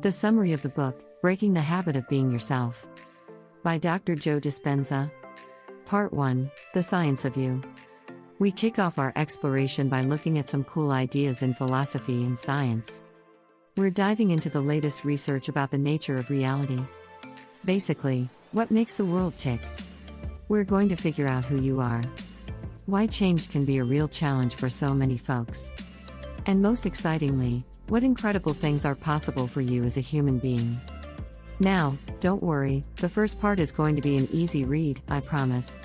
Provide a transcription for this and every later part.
The summary of the book, Breaking the Habit of Being Yourself, by Dr. Joe Dispenza. Part 1, The Science of You. We kick off our exploration by looking at some cool ideas in philosophy and science. We're diving into the latest research about the nature of reality. Basically, what makes the world tick. We're going to figure out who you are. Why change can be a real challenge for so many folks. And most excitingly, what incredible things are possible for you as a human being. Now, don't worry, the first part is going to be an easy read, I promise.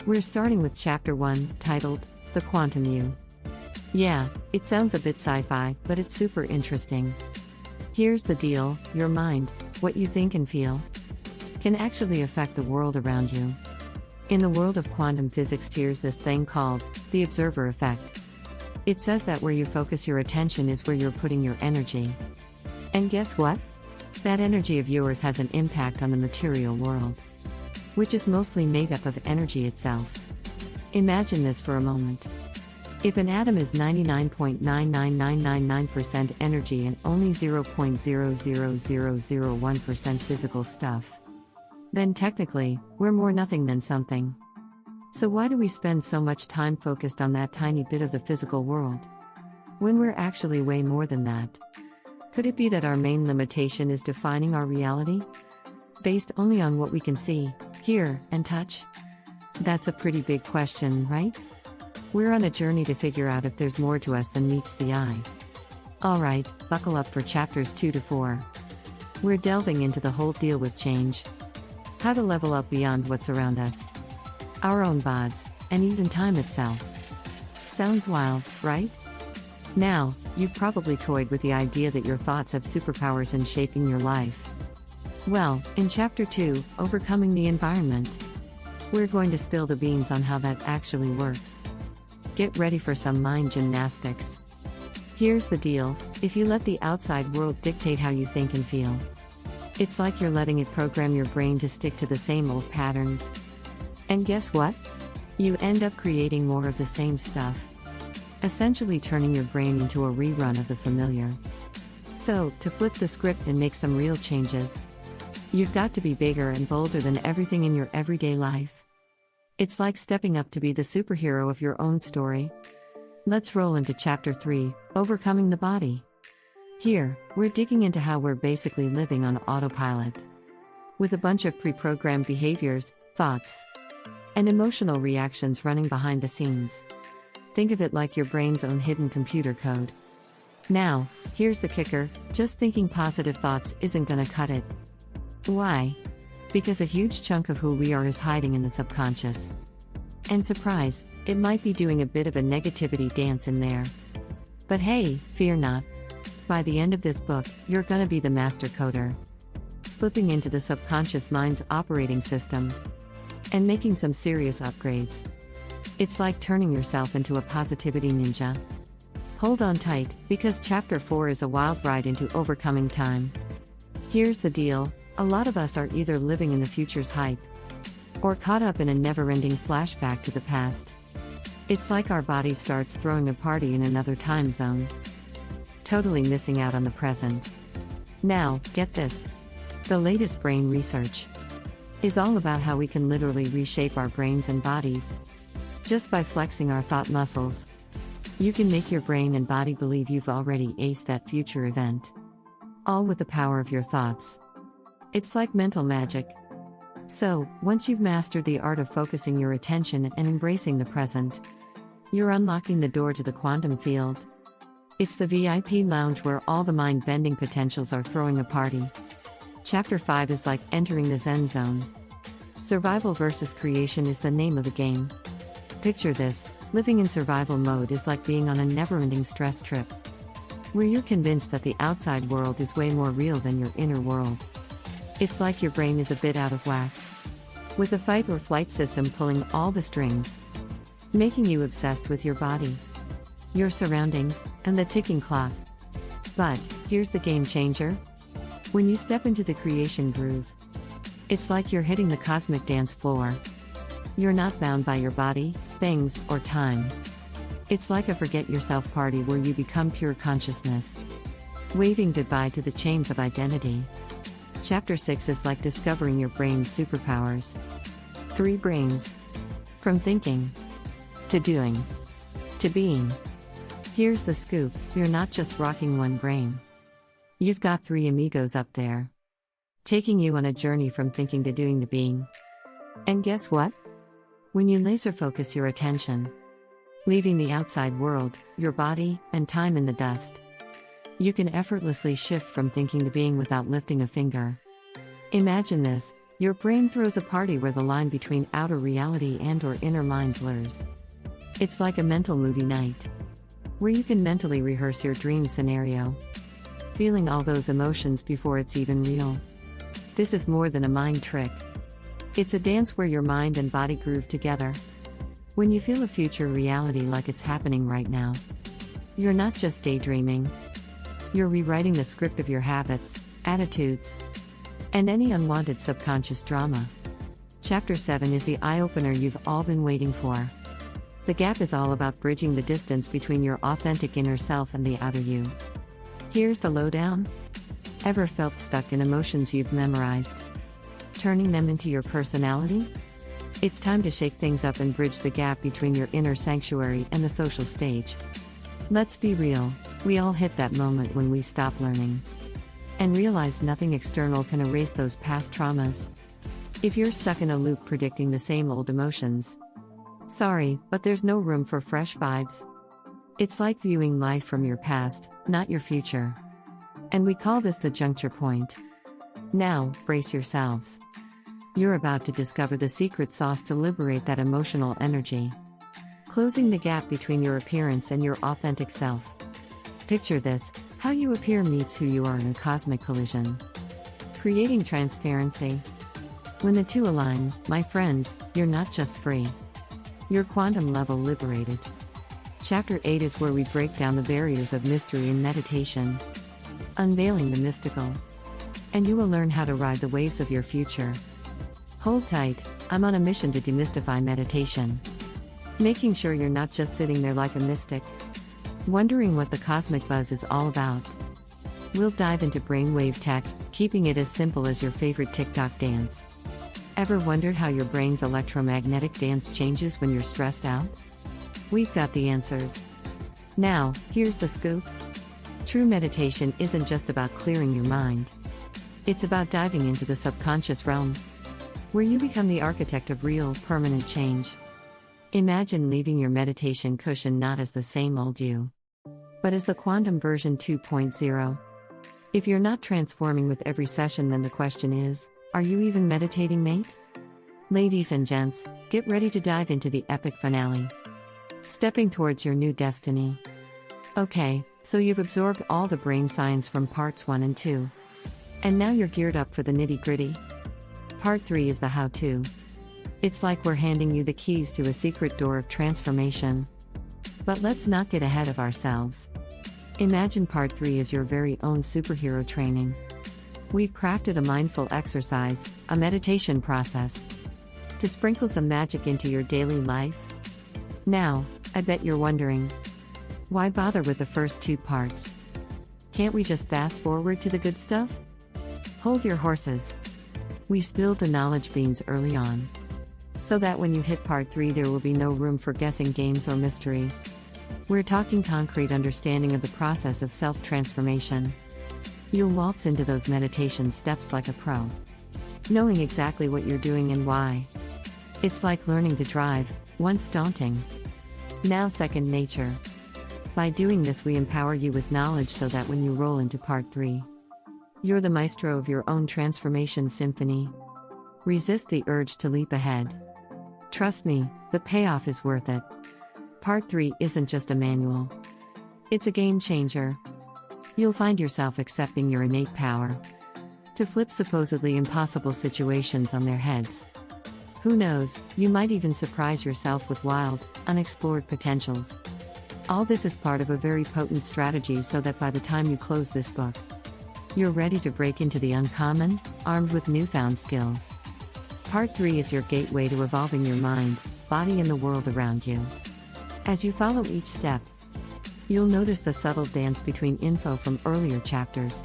We're starting with Chapter 1, titled, The Quantum You. Yeah, it sounds a bit sci-fi, but it's super interesting. Here's the deal, your mind, what you think and feel, can actually affect the world around you. In the world of quantum physics, here's this thing called the observer effect. It says that where you focus your attention is where you're putting your energy. And guess what? That energy of yours has an impact on the material world, which is mostly made up of energy itself. Imagine this for a moment. If an atom is 99.99999% energy and only 0.00001% physical stuff, then technically, we're more nothing than something. So why do we spend so much time focused on that tiny bit of the physical world, when we're actually way more than that? Could it be that our main limitation is defining our reality based only on what we can see, hear, and touch? That's a pretty big question, right? We're on a journey to figure out if there's more to us than meets the eye. Alright, buckle up for chapters 2 to 4. We're delving into the whole deal with change. How to level up beyond what's around us, our own bods, and even time itself. Sounds wild, right? Now, you've probably toyed with the idea that your thoughts have superpowers in shaping your life. Well, in Chapter 2, Overcoming the Environment, we're going to spill the beans on how that actually works. Get ready for some mind gymnastics. Here's the deal, if you let the outside world dictate how you think and feel, it's like you're letting it program your brain to stick to the same old patterns. And guess what? You end up creating more of the same stuff, essentially turning your brain into a rerun of the familiar. So, to flip the script and make some real changes, you've got to be bigger and bolder than everything in your everyday life. It's like stepping up to be the superhero of your own story. Let's roll into Chapter 3, Overcoming the Body. Here, we're digging into how we're basically living on autopilot, with a bunch of pre-programmed behaviors, thoughts, and emotional reactions running behind the scenes. Think of it like your brain's own hidden computer code. Now, here's the kicker, just thinking positive thoughts isn't gonna cut it. Why? Because a huge chunk of who we are is hiding in the subconscious. And surprise, it might be doing a bit of a negativity dance in there. But hey, fear not. By the end of this book, you're gonna be the master coder, slipping into the subconscious mind's operating system and making some serious upgrades. It's like turning yourself into a positivity ninja. Hold on tight, because Chapter 4 is a wild ride into overcoming time. Here's the deal, a lot of us are either living in the future's hype, or caught up in a never-ending flashback to the past. It's like our body starts throwing a party in another time zone, totally missing out on the present. Now, get this. The latest brain research is all about how we can literally reshape our brains and bodies just by flexing our thought muscles. You can make your brain and body believe you've already aced that future event, all with the power of your thoughts. It's like mental magic. So, once you've mastered the art of focusing your attention and embracing the present, you're unlocking the door to the quantum field. It's the VIP lounge where all the mind-bending potentials are throwing a party. Chapter 5 is like entering the Zen zone. Survival versus creation is the name of the game. Picture this, living in survival mode is like being on a never-ending stress trip, where you're convinced that the outside world is way more real than your inner world. It's like your brain is a bit out of whack, with the fight or flight system pulling all the strings, making you obsessed with your body, your surroundings, and the ticking clock. But, here's the game changer. When you step into the creation groove, it's like you're hitting the cosmic dance floor. You're not bound by your body, things, or time. It's like a forget-yourself party where you become pure consciousness. Waving goodbye to the chains of identity. Chapter 6 is like discovering your brain's superpowers. 3 brains. From thinking, to doing, to being. Here's the scoop, you're not just rocking one brain. You've got 3 amigos up there, taking you on a journey from thinking to doing to being. And guess what? When you laser focus your attention, leaving the outside world, your body, and time in the dust, you can effortlessly shift from thinking to being without lifting a finger. Imagine this, your brain throws a party where the line between outer reality and/or inner mind blurs. It's like a mental movie night, where you can mentally rehearse your dream scenario, feeling all those emotions before it's even real. This is more than a mind trick. It's a dance where your mind and body groove together. When you feel a future reality like it's happening right now, you're not just daydreaming. You're rewriting the script of your habits, attitudes, and any unwanted subconscious drama. Chapter 7 is the eye-opener you've all been waiting for. The gap is all about bridging the distance between your authentic inner self and the outer you. Here's the lowdown. Ever felt stuck in emotions you've memorized, turning them into your personality? It's time to shake things up and bridge the gap between your inner sanctuary and the social stage. Let's be real, we all hit that moment when we stop learning and realize nothing external can erase those past traumas. If you're stuck in a loop predicting the same old emotions, sorry, but there's no room for fresh vibes. It's like viewing life from your past, not your future. And we call this the juncture point. Now, brace yourselves. You're about to discover the secret sauce to liberate that emotional energy, closing the gap between your appearance and your authentic self. Picture this, how you appear meets who you are in a cosmic collision, creating transparency. When the two align, my friends, you're not just free, you're quantum level liberated. Chapter 8 is where we break down the barriers of mystery in meditation, unveiling the mystical. And you will learn how to ride the waves of your future. Hold tight, I'm on a mission to demystify meditation, making sure you're not just sitting there like a mystic, wondering what the cosmic buzz is all about. We'll dive into brainwave tech, keeping it as simple as your favorite TikTok dance. Ever wondered how your brain's electromagnetic dance changes when you're stressed out? We've got the answers. Now, here's the scoop. True meditation isn't just about clearing your mind. It's about diving into the subconscious realm, where you become the architect of real, permanent change. Imagine leaving your meditation cushion not as the same old you, but as the quantum version 2.0. If you're not transforming with every session, then the question is, are you even meditating, mate? Ladies and gents, get ready to dive into the epic finale, stepping towards your new destiny. Okay, so you've absorbed all the brain science from parts 1 and 2. And now you're geared up for the nitty-gritty. Part 3 is the how-to. It's like we're handing you the keys to a secret door of transformation. But let's not get ahead of ourselves. Imagine Part 3 as your very own superhero training. We've crafted a mindful exercise, a meditation process, to sprinkle some magic into your daily life. Now, I bet you're wondering, why bother with the first 2 parts? Can't we just fast forward to the good stuff? Hold your horses. We spilled the knowledge beans early on, so that when you hit Part 3 there will be no room for guessing games or mystery. We're talking concrete understanding of the process of self-transformation. You'll waltz into those meditation steps like a pro, knowing exactly what you're doing and why. It's like learning to drive, once daunting, now second nature. By doing this, we empower you with knowledge so that when you roll into Part 3, you're the maestro of your own transformation symphony. Resist the urge to leap ahead. Trust me, the payoff is worth it. Part 3 isn't just a manual. It's a game changer. You'll find yourself accepting your innate power to flip supposedly impossible situations on their heads. Who knows, you might even surprise yourself with wild, unexplored potentials. All this is part of a very potent strategy so that by the time you close this book, you're ready to break into the uncommon, armed with newfound skills. Part 3 is your gateway to evolving your mind, body, and the world around you. As you follow each step, You'll notice the subtle dance between info from earlier chapters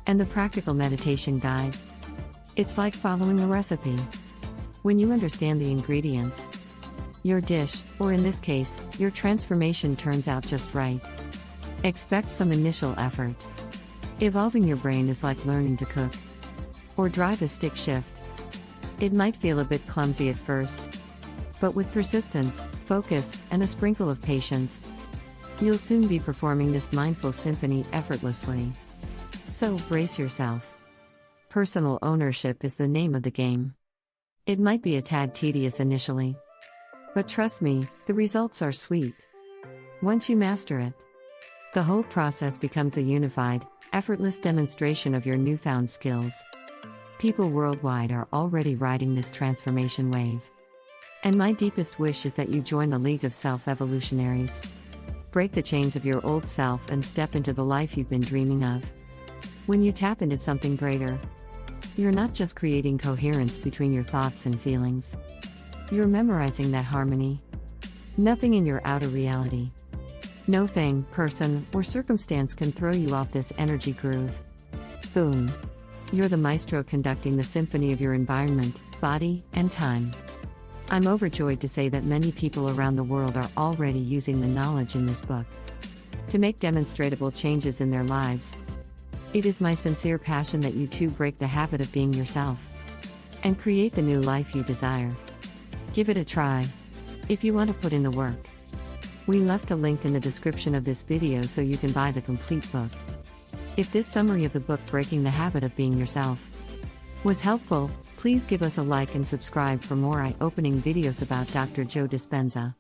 and the practical meditation guide. It's like following a recipe. When you understand the ingredients, your dish, or in this case, your transformation turns out just right. Expect some initial effort. Evolving your brain is like learning to cook or drive a stick shift. It might feel a bit clumsy at first, but with persistence, focus, and a sprinkle of patience, you'll soon be performing this mindful symphony effortlessly. So, brace yourself. Personal ownership is the name of the game. It might be a tad tedious initially, but trust me, the results are sweet. Once you master it, the whole process becomes a unified, effortless demonstration of your newfound skills. People worldwide are already riding this transformation wave. And my deepest wish is that you join the League of Self-Evolutionaries. Break the chains of your old self and step into the life you've been dreaming of. When you tap into something greater, you're not just creating coherence between your thoughts and feelings. You're memorizing that harmony. Nothing in your outer reality, no thing, person, or circumstance can throw you off this energy groove. Boom. You're the maestro conducting the symphony of your environment, body, and time. I'm overjoyed to say that many people around the world are already using the knowledge in this book to make demonstrable changes in their lives. It is my sincere passion that you too break the habit of being yourself and create the new life you desire. Give it a try, if you want to put in the work. We left a link in the description of this video so you can buy the complete book. If this summary of the book Breaking the Habit of Being Yourself was helpful, please give us a like and subscribe for more eye-opening videos about Dr. Joe Dispenza.